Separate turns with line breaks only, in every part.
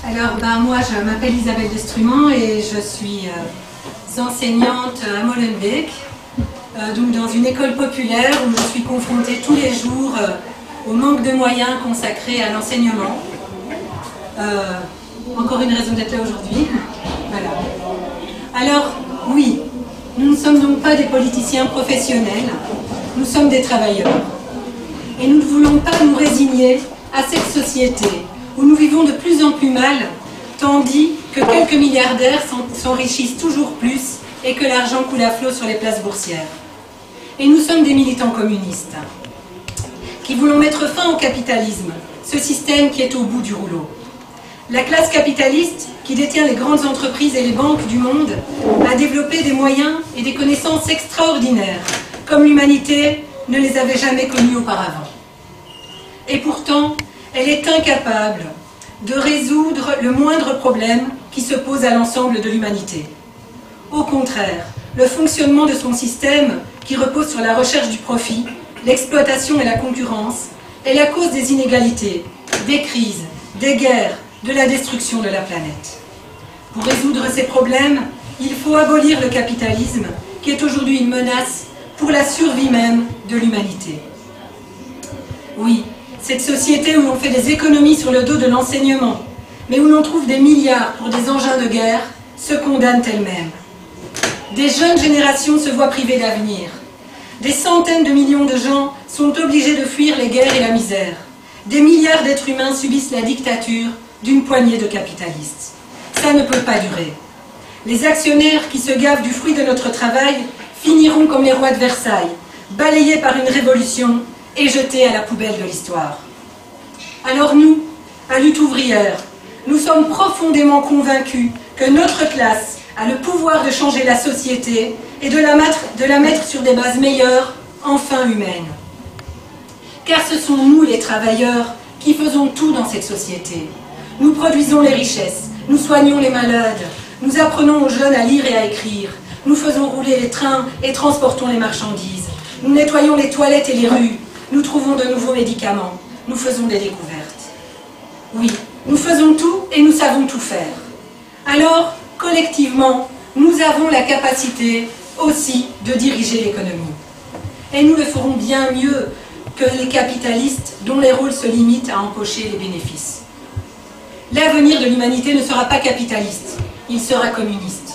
Alors, moi, je m'appelle Isabelle Destrumont et je suis enseignante à Molenbeek, donc dans une école populaire où je suis confrontée tous les jours au manque de moyens consacrés à l'enseignement. Encore une raison d'être là aujourd'hui. Voilà. Alors, oui, nous ne sommes donc pas des politiciens professionnels, nous sommes des travailleurs. Et nous ne voulons pas nous résigner à cette société où nous vivons de plus en plus mal, tandis que quelques milliardaires s'enrichissent toujours plus et que l'argent coule à flot sur les places boursières. Et nous sommes des militants communistes qui voulons mettre fin au capitalisme, ce système qui est au bout du rouleau. La classe capitaliste, qui détient les grandes entreprises et les banques du monde, a développé des moyens et des connaissances extraordinaires, comme l'humanité ne les avait jamais connus auparavant. Et pourtant, elle est incapable de résoudre le moindre problème qui se pose à l'ensemble de l'humanité. Au contraire, le fonctionnement de son système, qui repose sur la recherche du profit, l'exploitation et la concurrence, est la cause des inégalités, des crises, des guerres, de la destruction de la planète. Pour résoudre ces problèmes, il faut abolir le capitalisme, qui est aujourd'hui une menace pour la survie même de l'humanité. Oui, cette société où l'on fait des économies sur le dos de l'enseignement, mais où l'on trouve des milliards pour des engins de guerre, se condamne elle-même. Des jeunes générations se voient privées d'avenir. Des centaines de millions de gens sont obligés de fuir les guerres et la misère. Des milliards d'êtres humains subissent la dictature d'une poignée de capitalistes. Ça ne peut pas durer. Les actionnaires qui se gavent du fruit de notre travail finiront comme les rois de Versailles, balayés par une révolution et jetés à la poubelle de l'histoire. Alors nous, à Lutte ouvrière, nous sommes profondément convaincus que notre classe a le pouvoir de changer la société et de la mettre sur des bases meilleures, enfin humaines. Car ce sont nous, les travailleurs, qui faisons tout dans cette société. Nous produisons les richesses, nous soignons les malades, nous apprenons aux jeunes à lire et à écrire, nous faisons rouler les trains et transportons les marchandises, nous nettoyons les toilettes et les rues, nous trouvons de nouveaux médicaments, nous faisons des découvertes. Oui, nous faisons tout et nous savons tout faire. Alors, collectivement, nous avons la capacité aussi de diriger l'économie. Et nous le ferons bien mieux que les capitalistes dont les rôles se limitent à empocher les bénéfices. L'avenir de l'humanité ne sera pas capitaliste, il sera communiste.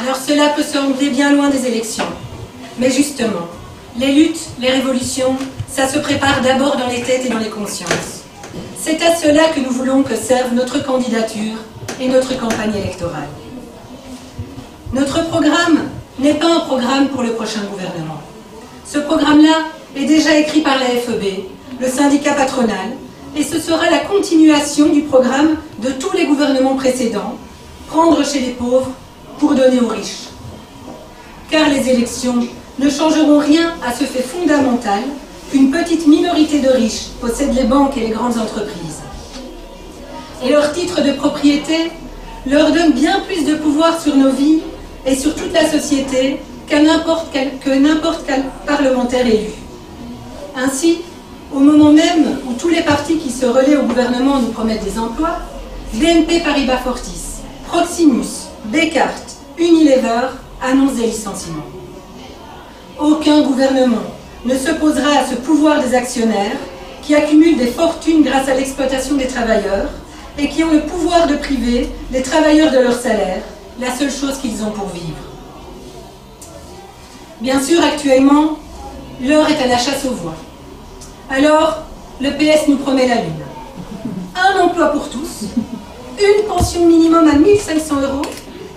Alors cela peut sembler bien loin des élections, mais justement, les luttes, les révolutions, ça se prépare d'abord dans les têtes et dans les consciences. C'est à cela que nous voulons que serve notre candidature et notre campagne électorale. Notre programme n'est pas un programme pour le prochain gouvernement. Ce programme-là est déjà écrit par la FEB, le syndicat patronal, et ce sera la continuation du programme de tous les gouvernements précédents, prendre chez les pauvres pour donner aux riches. Car les élections ne changeront rien à ce fait fondamental qu'une petite minorité de riches possède les banques et les grandes entreprises. Et leur titre de propriété leur donne bien plus de pouvoir sur nos vies et sur toute la société que n'importe quel parlementaire élu. Ainsi, au moment même où tous les partis qui se relaient au gouvernement nous promettent des emplois, BNP Paribas Fortis, Proximus, Descartes, Unilever annoncent des licenciements. Aucun gouvernement ne s'opposera à ce pouvoir des actionnaires qui accumulent des fortunes grâce à l'exploitation des travailleurs et qui ont le pouvoir de priver les travailleurs de leur salaire, la seule chose qu'ils ont pour vivre. Bien sûr, actuellement, l'heure est à la chasse aux voix. Alors, le PS nous promet la lune. Un emploi pour tous, une pension minimum à 1 500 €,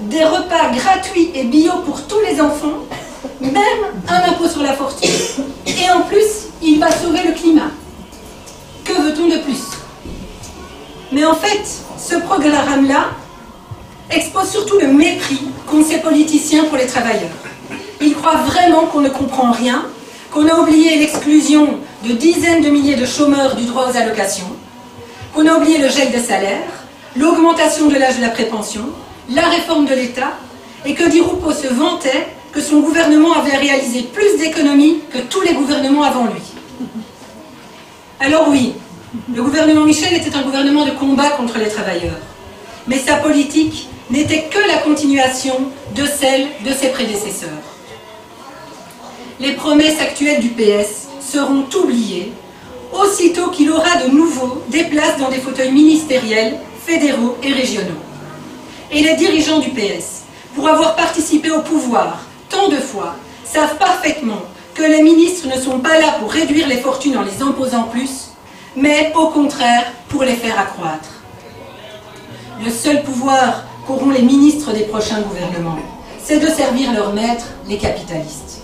des repas gratuits et bio pour tous les enfants, même un impôt sur la fortune. Et en plus, il va sauver le climat. Que veut-on de plus? Mais en fait, ce programme-là expose surtout le mépris qu'ont ces politiciens pour les travailleurs. Ils croient vraiment qu'on ne comprend rien, qu'on a oublié l'exclusion de dizaines de milliers de chômeurs du droit aux allocations, qu'on a oublié le gel des salaires, l'augmentation de l'âge de la prépension, la réforme de l'État, et que Di Rupo se vantait que son gouvernement avait réalisé plus d'économies que tous les gouvernements avant lui. Alors oui, le gouvernement Michel était un gouvernement de combat contre les travailleurs, mais sa politique n'était que la continuation de celle de ses prédécesseurs. Les promesses actuelles du PS seront oubliées aussitôt qu'il aura de nouveau des places dans des fauteuils ministériels, fédéraux et régionaux. Et les dirigeants du PS, pour avoir participé au pouvoir tant de fois, savent parfaitement que les ministres ne sont pas là pour réduire les fortunes en les imposant plus, mais au contraire pour les faire accroître. Le seul pouvoir qu'auront les ministres des prochains gouvernements, c'est de servir leurs maîtres, les capitalistes.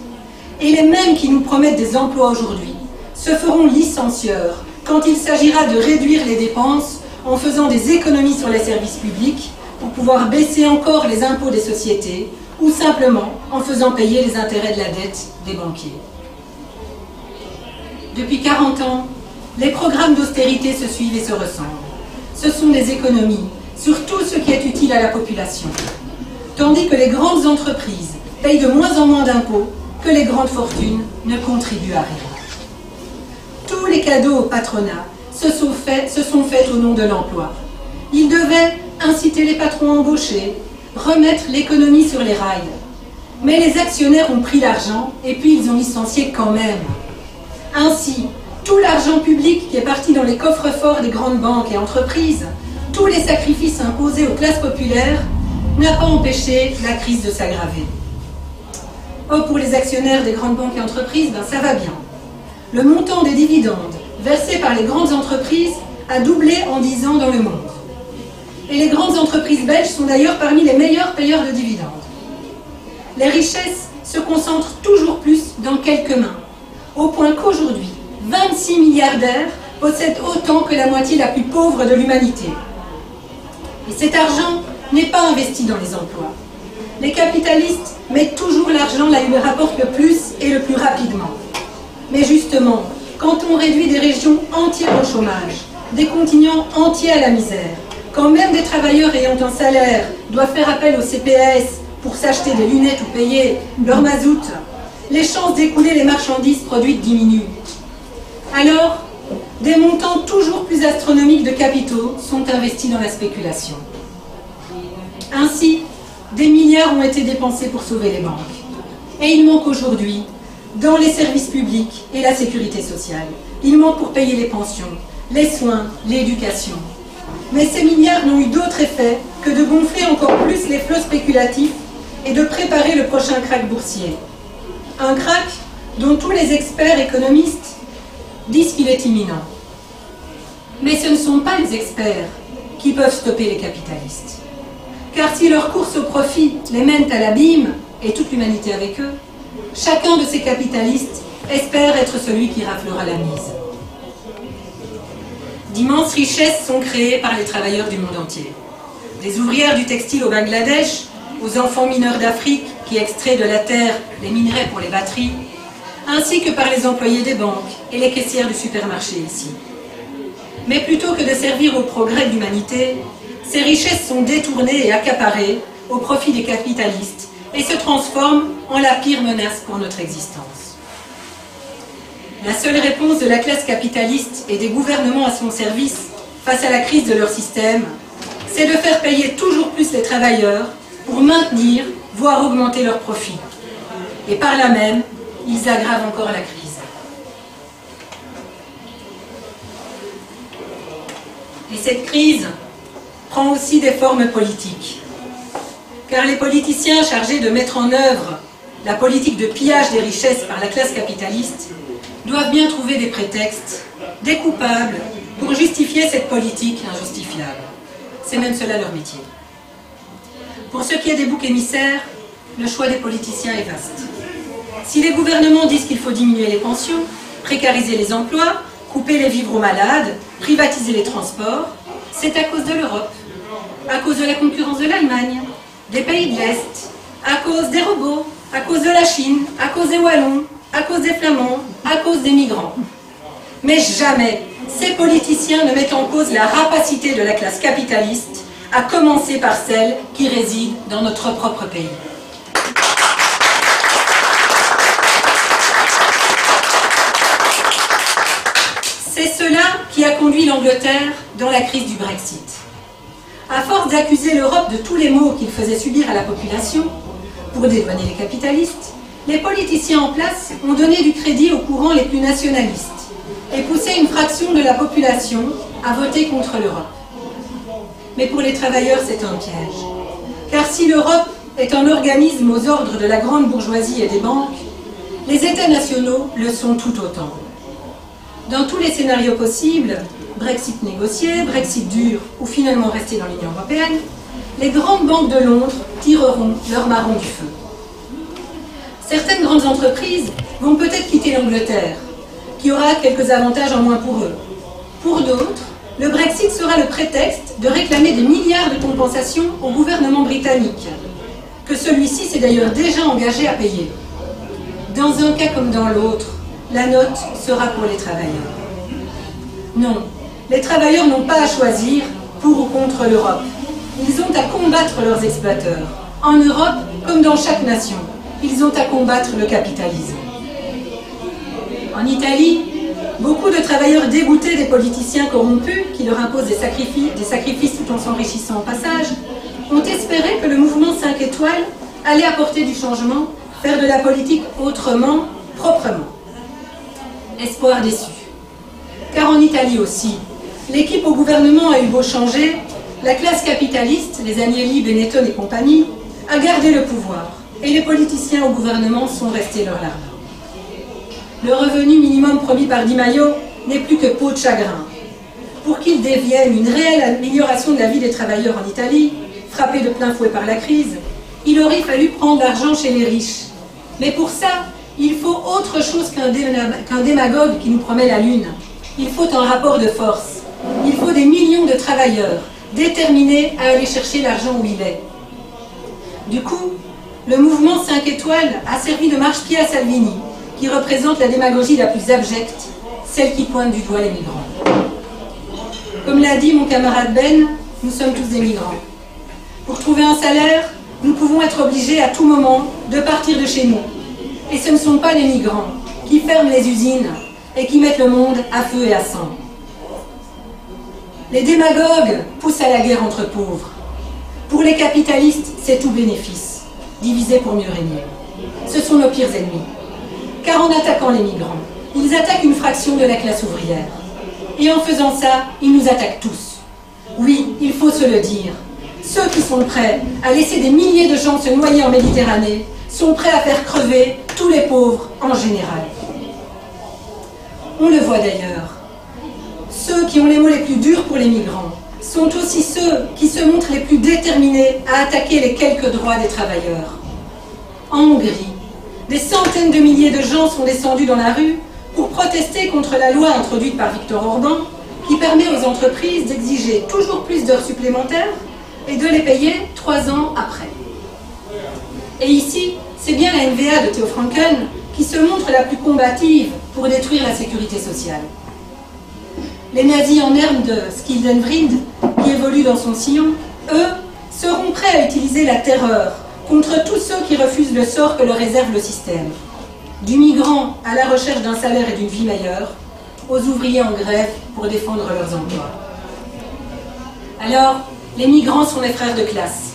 Et les mêmes qui nous promettent des emplois aujourd'hui se feront licencieurs quand il s'agira de réduire les dépenses en faisant des économies sur les services publics pour pouvoir baisser encore les impôts des sociétés ou simplement en faisant payer les intérêts de la dette des banquiers. Depuis 40 ans, les programmes d'austérité se suivent et se ressemblent. Ce sont des économies sur tout ce qui est utile à la population, tandis que les grandes entreprises payent de moins en moins d'impôts, que les grandes fortunes ne contribuent à rien. Tous les cadeaux au patronat se sont faits au nom de l'emploi. Ils devaient inciter les patrons à embaucher, remettre l'économie sur les rails. Mais les actionnaires ont pris l'argent et puis ils ont licencié quand même. Ainsi, tout l'argent public qui est parti dans les coffres-forts des grandes banques et entreprises, tous les sacrifices imposés aux classes populaires, n'a pas empêché la crise de s'aggraver. Oh, pour les actionnaires des grandes banques et entreprises, ça va bien. Le montant des dividendes versés par les grandes entreprises a doublé en 10 ans dans le monde. Et les grandes entreprises belges sont d'ailleurs parmi les meilleurs payeurs de dividendes. Les richesses se concentrent toujours plus dans quelques mains, au point qu'aujourd'hui, 26 milliardaires possèdent autant que la moitié la plus pauvre de l'humanité. Et cet argent n'est pas investi dans les emplois. Les capitalistes mettent toujours l'argent là où il rapporte le plus et le plus rapidement. Mais justement, quand on réduit des régions entières au chômage, des continents entiers à la misère, quand même des travailleurs ayant un salaire doivent faire appel au CPS pour s'acheter des lunettes ou payer leur mazout, les chances d'écouler les marchandises produites diminuent. Alors, des montants toujours plus astronomiques de capitaux sont investis dans la spéculation. Ainsi, des milliards ont été dépensés pour sauver les banques. Et il manque aujourd'hui dans les services publics et la sécurité sociale. Il manque pour payer les pensions, les soins, l'éducation. Mais ces milliards n'ont eu d'autre effet que de gonfler encore plus les flots spéculatifs et de préparer le prochain krach boursier. Un krach dont tous les experts économistes disent qu'il est imminent. Mais ce ne sont pas les experts qui peuvent stopper les capitalistes. Car si leur course au profit les mène à l'abîme, et toute l'humanité avec eux, chacun de ces capitalistes espère être celui qui raflera la mise. D'immenses richesses sont créées par les travailleurs du monde entier. Des ouvrières du textile au Bangladesh, aux enfants mineurs d'Afrique qui extraient de la terre les minerais pour les batteries, ainsi que par les employés des banques et les caissières du supermarché ici. Mais plutôt que de servir au progrès de l'humanité, ces richesses sont détournées et accaparées au profit des capitalistes et se transforment en la pire menace pour notre existence. La seule réponse de la classe capitaliste et des gouvernements à son service face à la crise de leur système, c'est de faire payer toujours plus les travailleurs pour maintenir, voire augmenter leurs profits. Et par là même, ils aggravent encore la crise. Et cette crise prend aussi des formes politiques. Car les politiciens chargés de mettre en œuvre la politique de pillage des richesses par la classe capitaliste doivent bien trouver des prétextes, des coupables, pour justifier cette politique injustifiable. C'est même cela leur métier. Pour ce qui est des boucs émissaires, le choix des politiciens est vaste. Si les gouvernements disent qu'il faut diminuer les pensions, précariser les emplois, couper les vivres aux malades, privatiser les transports, c'est à cause de l'Europe, à cause de la concurrence de l'Allemagne, des pays de l'Est, à cause des robots, à cause de la Chine, à cause des Wallons, à cause des Flamands, à cause des migrants. Mais jamais ces politiciens ne mettent en cause la rapacité de la classe capitaliste, à commencer par celle qui réside dans notre propre pays. C'est cela qui a conduit l'Angleterre dans la crise du Brexit. À force d'accuser l'Europe de tous les maux qu'il faisait subir à la population, pour dédouaner les capitalistes, les politiciens en place ont donné du crédit aux courants les plus nationalistes et poussé une fraction de la population à voter contre l'Europe. Mais pour les travailleurs, c'est un piège. Car si l'Europe est un organisme aux ordres de la grande bourgeoisie et des banques, les États nationaux le sont tout autant. Dans tous les scénarios possibles, Brexit négocié, Brexit dur ou finalement rester dans l'Union européenne, les grandes banques de Londres tireront leur marron du feu. Certaines grandes entreprises vont peut-être quitter l'Angleterre, qui aura quelques avantages en moins pour eux. Pour d'autres, le Brexit sera le prétexte de réclamer des milliards de compensations au gouvernement britannique, que celui-ci s'est d'ailleurs déjà engagé à payer. Dans un cas comme dans l'autre, la note sera pour les travailleurs. Non, les travailleurs n'ont pas à choisir pour ou contre l'Europe. Ils ont à combattre leurs exploiteurs. En Europe, comme dans chaque nation, ils ont à combattre le capitalisme. En Italie, beaucoup de travailleurs dégoûtés des politiciens corrompus qui leur imposent des sacrifices tout en s'enrichissant au passage, ont espéré que le mouvement 5 étoiles allait apporter du changement, faire de la politique autrement, proprement. Espoir déçu. Car en Italie aussi, l'équipe au gouvernement a eu beau changer, la classe capitaliste, les Agnelli, Benetton et compagnie, a gardé le pouvoir et les politiciens au gouvernement sont restés leur larbin. Le revenu minimum promis par Di Maio n'est plus que peau de chagrin. Pour qu'il devienne une réelle amélioration de la vie des travailleurs en Italie, frappés de plein fouet par la crise, il aurait fallu prendre l'argent chez les riches. Mais pour ça, il faut autre chose qu'un démagogue qui nous promet la lune. Il faut un rapport de force. Il faut des millions de travailleurs déterminés à aller chercher l'argent où il est. Du coup, le mouvement 5 étoiles a servi de marchepied à Salvini, qui représente la démagogie la plus abjecte, celle qui pointe du doigt les migrants. Comme l'a dit mon camarade Ben, nous sommes tous des migrants. Pour trouver un salaire, nous pouvons être obligés à tout moment de partir de chez nous. Et ce ne sont pas les migrants qui ferment les usines et qui mettent le monde à feu et à sang. Les démagogues poussent à la guerre entre pauvres. Pour les capitalistes, c'est tout bénéfice, diviser pour mieux régner. Ce sont nos pires ennemis. Car en attaquant les migrants, ils attaquent une fraction de la classe ouvrière. Et en faisant ça, ils nous attaquent tous. Oui, il faut se le dire. Ceux qui sont prêts à laisser des milliers de gens se noyer en Méditerranée sont prêts à faire crever tous les pauvres en général. On le voit d'ailleurs. Ceux qui ont les mots les plus durs pour les migrants sont aussi ceux qui se montrent les plus déterminés à attaquer les quelques droits des travailleurs. En Hongrie, des centaines de milliers de gens sont descendus dans la rue pour protester contre la loi introduite par Viktor Orban qui permet aux entreprises d'exiger toujours plus d'heures supplémentaires et de les payer 3 ans après. Et ici, c'est bien la NVA de Theo Franken qui se montre la plus combative pour détruire la sécurité sociale. Les nazis en herbe de Skildenvriend, qui évoluent dans son sillon, eux, seront prêts à utiliser la terreur contre tous ceux qui refusent le sort que leur réserve le système. Du migrant à la recherche d'un salaire et d'une vie meilleure, aux ouvriers en grève pour défendre leurs emplois. Alors, les migrants sont les frères de classe.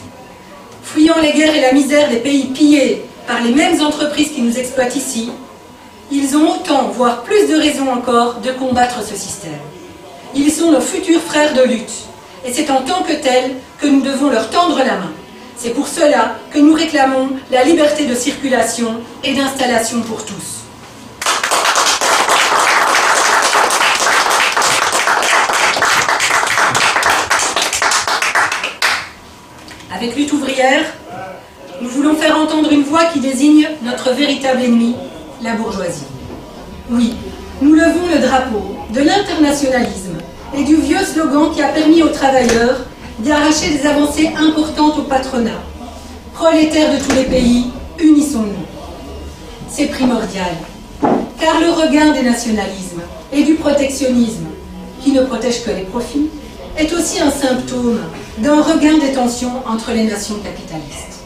Fuyant les guerres et la misère des pays pillés par les mêmes entreprises qui nous exploitent ici, ils ont autant, voire plus de raisons encore, de combattre ce système. Ils sont nos futurs frères de lutte, et c'est en tant que tels que nous devons leur tendre la main. C'est pour cela que nous réclamons la liberté de circulation et d'installation pour tous. Avec Lutte ouvrière, nous voulons faire entendre une voix qui désigne notre véritable ennemi, la bourgeoisie. Oui, nous levons le drapeau de l'internationalisme et du vieux slogan qui a permis aux travailleurs d'arracher des avancées importantes au patronat. Prolétaires de tous les pays, unissons-nous. C'est primordial, car le regain des nationalismes et du protectionnisme, qui ne protège que les profits, est aussi un symptôme d'un regain des tensions entre les nations capitalistes.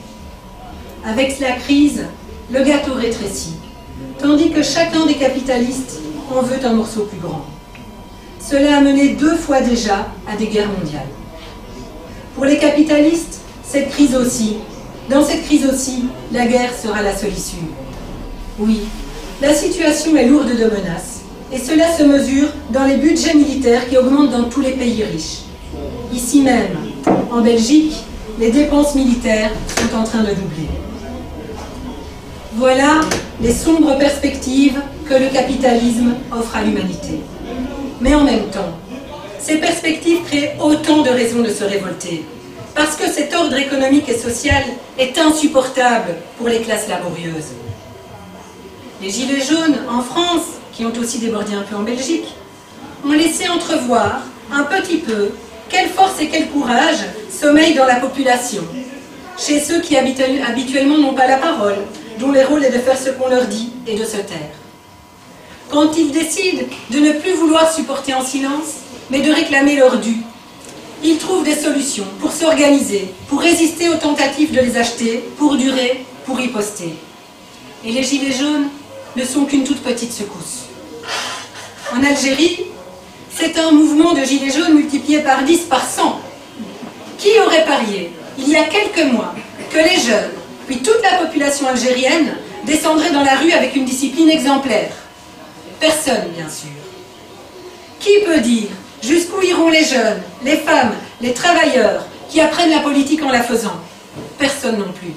Avec la crise, le gâteau rétrécit, tandis que chacun des capitalistes en veut un morceau plus grand. cela a mené 2 fois déjà à des guerres mondiales. Pour les capitalistes, dans cette crise aussi, la guerre sera la seule issue. Oui, la situation est lourde de menaces, et cela se mesure dans les budgets militaires qui augmentent dans tous les pays riches. Ici même, en Belgique, les dépenses militaires sont en train de doubler. Voilà les sombres perspectives que le capitalisme offre à l'humanité. Mais en même temps, ces perspectives créent autant de raisons de se révolter, parce que cet ordre économique et social est insupportable pour les classes laborieuses. Les Gilets jaunes en France, qui ont aussi débordé un peu en Belgique, ont laissé entrevoir un petit peu quelle force et quel courage sommeillent dans la population, chez ceux qui habituellement n'ont pas la parole, dont le rôle est de faire ce qu'on leur dit et de se taire. Quand ils décident de ne plus vouloir supporter en silence, mais de réclamer leur dû, ils trouvent des solutions pour s'organiser, pour résister aux tentatives de les acheter, pour durer, pour riposter. Et les Gilets jaunes ne sont qu'une toute petite secousse. En Algérie, c'est un mouvement de Gilets jaunes multiplié par 10, par 100. Qui aurait parié, il y a quelques mois, que les jeunes, puis toute la population algérienne, descendraient dans la rue avec une discipline exemplaire? Personne, bien sûr. Qui peut dire jusqu'où iront les jeunes, les femmes, les travailleurs qui apprennent la politique en la faisant? Personne non plus.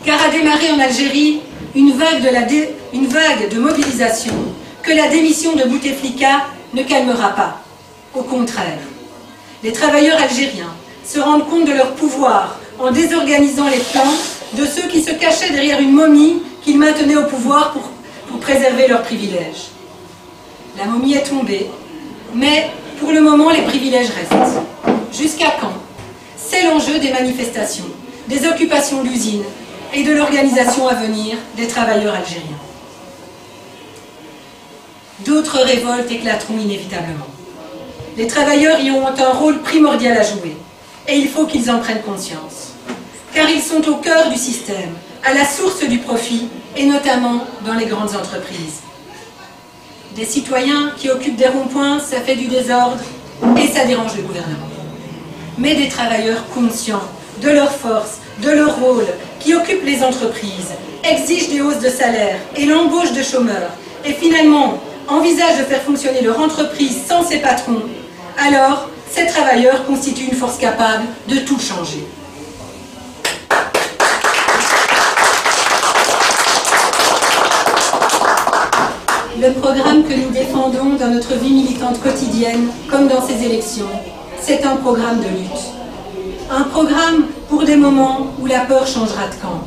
Car a démarré en Algérie une vague de mobilisation que la démission de Bouteflika ne calmera pas. Au contraire, les travailleurs algériens se rendent compte de leur pouvoir en désorganisant les plans de ceux qui se cachaient derrière une momie qu'ils maintenaient au pouvoir pour préserver leurs privilèges. La momie est tombée, mais pour le moment les privilèges restent. Jusqu'à quand? C'est l'enjeu des manifestations, des occupations d'usines et de l'organisation à venir des travailleurs algériens. D'autres révoltes éclateront inévitablement. Les travailleurs y ont un rôle primordial à jouer, et il faut qu'ils en prennent conscience. Car ils sont au cœur du système, à la source du profit, et notamment dans les grandes entreprises. Des citoyens qui occupent des ronds-points, ça fait du désordre, et ça dérange le gouvernement. Mais des travailleurs conscients de leur force, de leur rôle, qui occupent les entreprises, exigent des hausses de salaire et l'embauche de chômeurs, et finalement envisagent de faire fonctionner leur entreprise sans ses patrons, alors ces travailleurs constituent une force capable de tout changer. Le programme que nous défendons dans notre vie militante quotidienne, comme dans ces élections, c'est un programme de lutte. Un programme pour des moments où la peur changera de camp.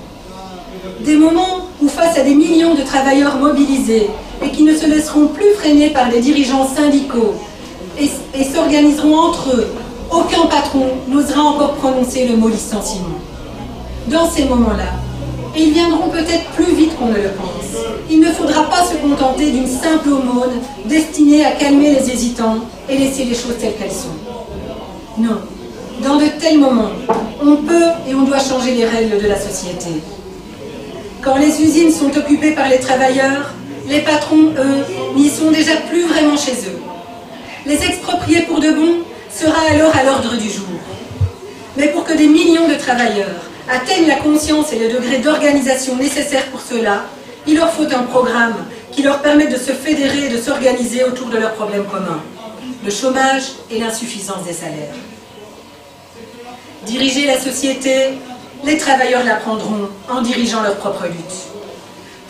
Des moments où, face à des millions de travailleurs mobilisés et qui ne se laisseront plus freiner par des dirigeants syndicaux et s'organiseront entre eux, aucun patron n'osera encore prononcer le mot licenciement. Dans ces moments-là, et ils viendront peut-être plus vite qu'on ne le pense, il ne faudra pas se contenter d'une simple aumône destinée à calmer les hésitants et laisser les choses telles qu'elles sont. Non, dans de tels moments, on peut et on doit changer les règles de la société. Quand les usines sont occupées par les travailleurs, les patrons, eux, n'y sont déjà plus vraiment chez eux. Les exproprier pour de bon sera alors à l'ordre du jour. Mais pour que des millions de travailleurs atteignent la conscience et le degré d'organisation nécessaire pour cela, il leur faut un programme qui leur permette de se fédérer et de s'organiser autour de leurs problèmes communs, le chômage et l'insuffisance des salaires. Diriger la société, les travailleurs l'apprendront en dirigeant leur propre lutte.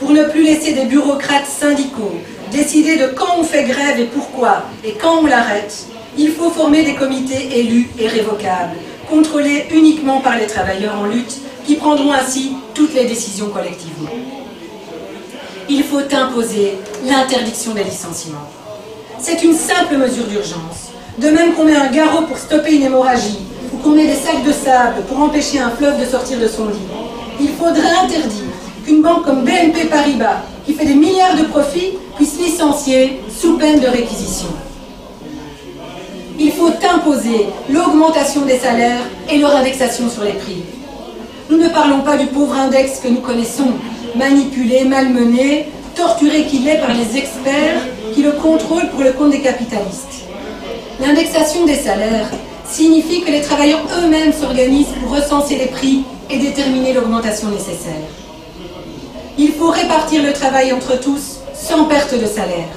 Pour ne plus laisser des bureaucrates syndicaux décider de quand on fait grève et pourquoi, et quand on l'arrête, il faut former des comités élus et révocables, contrôlés uniquement par les travailleurs en lutte, qui prendront ainsi toutes les décisions collectivement. Il faut imposer l'interdiction des licenciements. C'est une simple mesure d'urgence. De même qu'on met un garrot pour stopper une hémorragie, ou qu'on met des sacs de sable pour empêcher un fleuve de sortir de son lit, il faudrait interdire qu'une banque comme BNP Paribas, qui fait des milliards de profits, puisse licencier sous peine de réquisition. Il faut imposer l'augmentation des salaires et leur indexation sur les prix. Nous ne parlons pas du pauvre index que nous connaissons, manipulé, malmené, torturé qu'il est par les experts qui le contrôlent pour le compte des capitalistes. L'indexation des salaires signifie que les travailleurs eux-mêmes s'organisent pour recenser les prix et déterminer l'augmentation nécessaire. Il faut répartir le travail entre tous sans perte de salaire.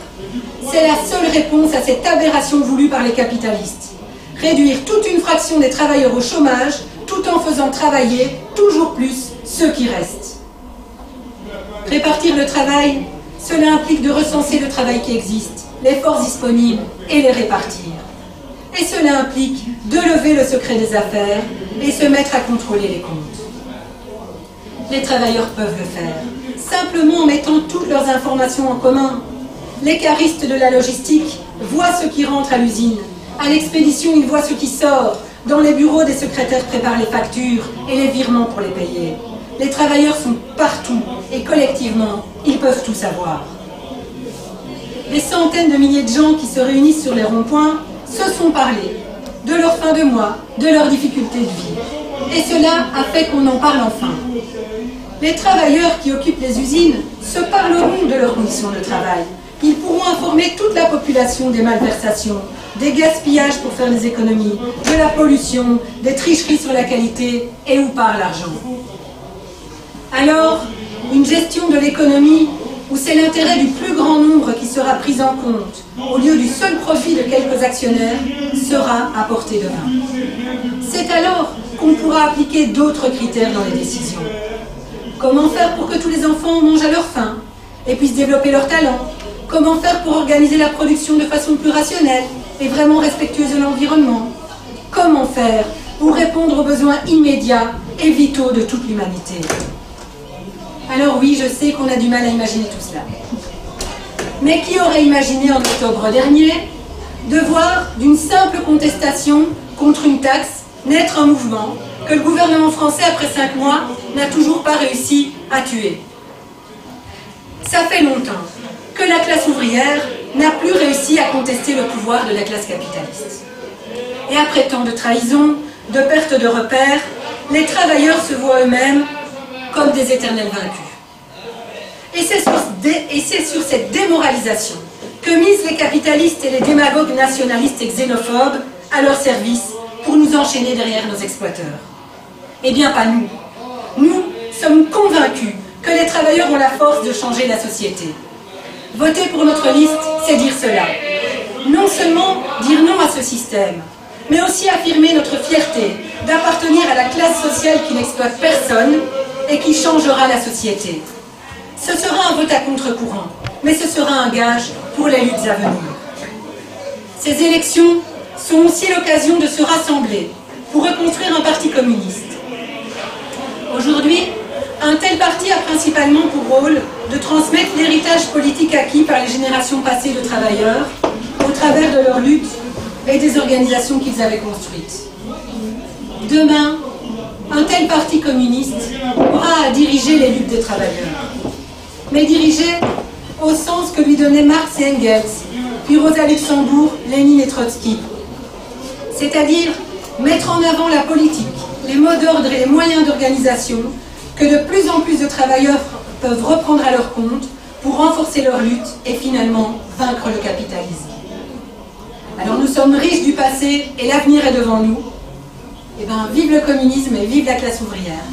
C'est la seule réponse à cette aberration voulue par les capitalistes. Réduire toute une fraction des travailleurs au chômage tout en faisant travailler toujours plus ceux qui restent. Répartir le travail, cela implique de recenser le travail qui existe, les forces disponibles et les répartir. Et cela implique de lever le secret des affaires et se mettre à contrôler les comptes. Les travailleurs peuvent le faire, simplement en mettant toutes leurs informations en commun. Les caristes de la logistique voient ce qui rentre à l'usine. À l'expédition, ils voient ce qui sort. Dans les bureaux, des secrétaires préparent les factures et les virements pour les payer. Les travailleurs sont partout et collectivement, ils peuvent tout savoir. Des centaines de milliers de gens qui se réunissent sur les ronds-points se sont parlé de leur fin de mois, de leurs difficultés de vie. Et cela a fait qu'on en parle enfin. Les travailleurs qui occupent les usines se parleront de leurs conditions de travail. Ils pourront informer toute la population des malversations, des gaspillages pour faire des économies, de la pollution, des tricheries sur la qualité et où part l'argent. Alors, une gestion de l'économie où c'est l'intérêt du plus grand nombre qui sera pris en compte, au lieu du seul profit de quelques actionnaires, sera à portée de main. C'est alors qu'on pourra appliquer d'autres critères dans les décisions. Comment faire pour que tous les enfants mangent à leur faim et puissent développer leurs talents? Comment faire pour organiser la production de façon plus rationnelle et vraiment respectueuse de l'environnement? Comment faire pour répondre aux besoins immédiats et vitaux de toute l'humanité? Alors oui, je sais qu'on a du mal à imaginer tout cela. Mais qui aurait imaginé en octobre dernier de voir d'une simple contestation contre une taxe naître un mouvement que le gouvernement français, après 5 mois, n'a toujours pas réussi à tuer? Ça fait longtemps que la classe ouvrière n'a plus réussi à contester le pouvoir de la classe capitaliste. Et après tant de trahison, de perte de repères, les travailleurs se voient eux-mêmes comme des éternels vaincus. Et c'est sur cette démoralisation que misent les capitalistes et les démagogues nationalistes et xénophobes à leur service pour nous enchaîner derrière nos exploiteurs. Eh bien pas nous. Nous sommes convaincus que les travailleurs ont la force de changer la société. Voter pour notre liste, c'est dire cela. Non seulement dire non à ce système, mais aussi affirmer notre fierté d'appartenir à la classe sociale qui n'exploite personne et qui changera la société. Ce sera un vote à contre-courant, mais ce sera un gage pour les luttes à venir. Ces élections sont aussi l'occasion de se rassembler pour reconstruire un parti communiste. Aujourd'hui, un tel parti a principalement pour rôle de transmettre l'héritage politique acquis par les générations passées de travailleurs au travers de leurs luttes et des organisations qu'ils avaient construites. Demain, un tel parti communiste aura à diriger les luttes des travailleurs. Mais diriger au sens que lui donnaient Marx et Engels, puis Rosa Luxembourg, Lénine et Trotsky. C'est-à-dire mettre en avant la politique, les mots d'ordre et les moyens d'organisation que de plus en plus de travailleurs peuvent reprendre à leur compte pour renforcer leur lutte et finalement vaincre le capitalisme. Alors nous sommes riches du passé et l'avenir est devant nous. Eh bien, vive le communisme et vive la classe ouvrière.